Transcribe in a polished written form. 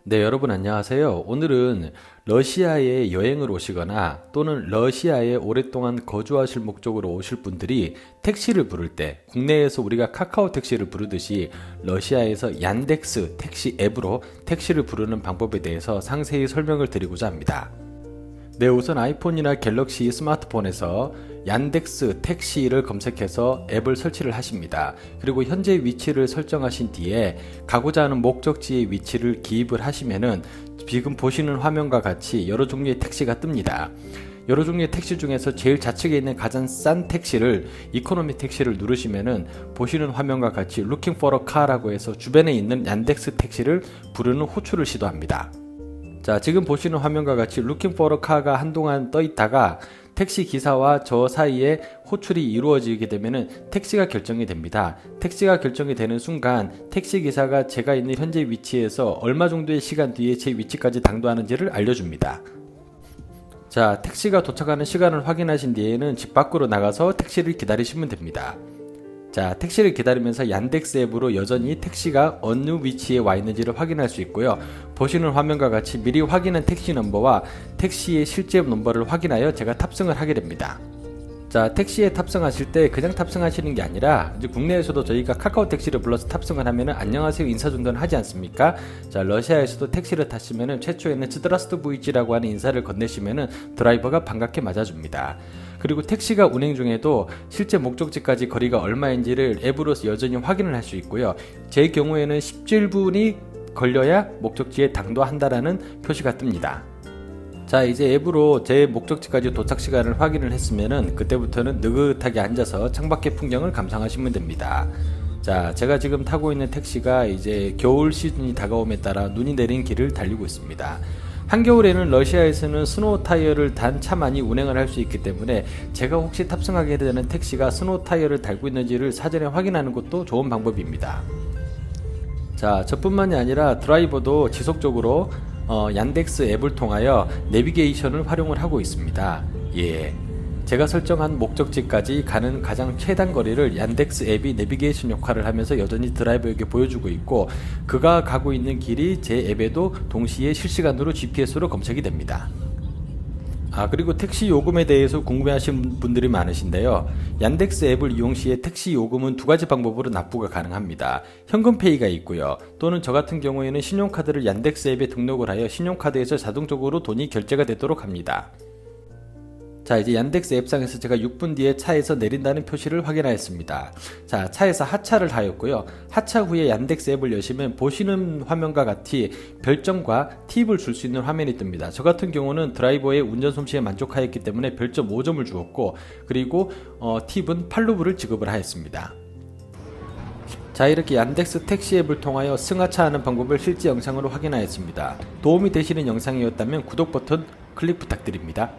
네, 여러분 안녕하세요. 오늘은 러시아에 여행을 오시거나 또는 러시아에 오랫동안 거주하실 목적으로 오실 분들이 택시를 부를 때 국내에서 우리가 카카오 택시를 부르듯이 러시아에서 얀덱스 택시 앱으로 택시를 부르는 방법에 대해서 상세히 설명을 드리고자 합니다. 네, 우선 아이폰이나 갤럭시 스마트폰에서 얀덱스 택시를 검색해서 앱을 설치를 하십니다. 그리고 현재 위치를 설정하신 뒤에 가고자 하는 목적지의 위치를 기입을 하시면은 지금 보시는 화면과 같이 여러 종류의 택시가 뜹니다. 여러 종류의 택시 중에서 제일 좌측에 있는 가장 싼 택시를 이코노미 택시를 누르시면은 보시는 화면과 같이 Looking for a car라고 해서 주변에 있는 얀덱스 택시를 부르는 호출을 시도합니다. 자, 지금 보시는 화면과 같이 Looking for a car가 한동안 떠 있다가 택시 기사와 저 사이에 호출이 이루어지게 되면은 택시가 결정이 됩니다. 택시가 결정이 되는 순간 택시 기사가 제가 있는 현재 위치에서 얼마 정도의 시간 뒤에 제 위치까지 당도하는지를 알려줍니다. 자, 택시가 도착하는 시간을 확인하신 뒤에는 집 밖으로 나가서 택시를 기다리시면 됩니다. 자, 택시를 기다리면서 얀덱스 앱으로 여전히 택시가 어느 위치에 와 있는지를 확인할 수 있고요. 보시는 화면과 같이 미리 확인한 택시 넘버와 택시의 실제 넘버를 확인하여 제가 탑승을 하게 됩니다. 자, 택시에 탑승하실 때 그냥 탑승하시는 게 아니라 이제 국내에서도 저희가 카카오 택시를 불러서 탑승을 하면은 안녕하세요 인사 정도는 하지 않습니까? 자, 러시아에서도 택시를 타시면은 최초에는 즈드라스트 부이지라고 하는 인사를 건네시면은 드라이버가 반갑게 맞아줍니다. 그리고 택시가 운행 중에도 실제 목적지까지 거리가 얼마인지를 앱으로서 여전히 확인을 할 수 있고요. 제 경우에는 17분이 걸려야 목적지에 당도한다라는 표시가 뜹니다. 자, 이제 앱으로 제 목적지까지 도착 시간을 확인을 했으면은 그때부터는 느긋하게 앉아서 창밖의 풍경을 감상하시면 됩니다. 자, 제가 지금 타고 있는 택시가 이제 겨울 시즌이 다가옴에 따라 눈이 내린 길을 달리고 있습니다. 한겨울에는 러시아에서는 스노우 타이어를 단 차만이 운행을 할 수 있기 때문에 제가 혹시 탑승하게 되는 택시가 스노우 타이어를 달고 있는지를 사전에 확인하는 것도 좋은 방법입니다. 자, 저뿐만이 아니라 드라이버도 지속적으로 얀덱스 앱을 통하여 내비게이션을 활용을 하고 있습니다. 예, 제가 설정한 목적지까지 가는 가장 최단 거리를 얀덱스 앱이 내비게이션 역할을 하면서 여전히 드라이버에게 보여주고 있고, 그가 가고 있는 길이 제 앱에도 동시에 실시간으로 GPS로 검색이 됩니다. 그리고 택시 요금에 대해서 궁금해하시는 분들이 많으신데요. 얀덱스 앱을 이용 시에 택시 요금은 두 가지 방법으로 납부가 가능합니다. 현금페이가 있고요. 또는 저 같은 경우에는 신용카드를 얀덱스 앱에 등록을 하여 신용카드에서 자동적으로 돈이 결제가 되도록 합니다. 자, 이제 얀덱스 앱상에서 제가 6분 뒤에 차에서 내린다는 표시를 확인하였습니다. 자, 차에서 하차를 하였고요. 하차 후에 얀덱스 앱을 여시면 보시는 화면과 같이 별점과 팁을 줄 수 있는 화면이 뜹니다. 저 같은 경우는 드라이버의 운전 솜씨에 만족하였기 때문에 별점 5점을 주었고, 그리고 팁은 8루블을 지급을 하였습니다. 자, 이렇게 얀덱스 택시 앱을 통하여 승하차하는 방법을 실제 영상으로 확인하였습니다. 도움이 되시는 영상이었다면 구독 버튼 클릭 부탁드립니다.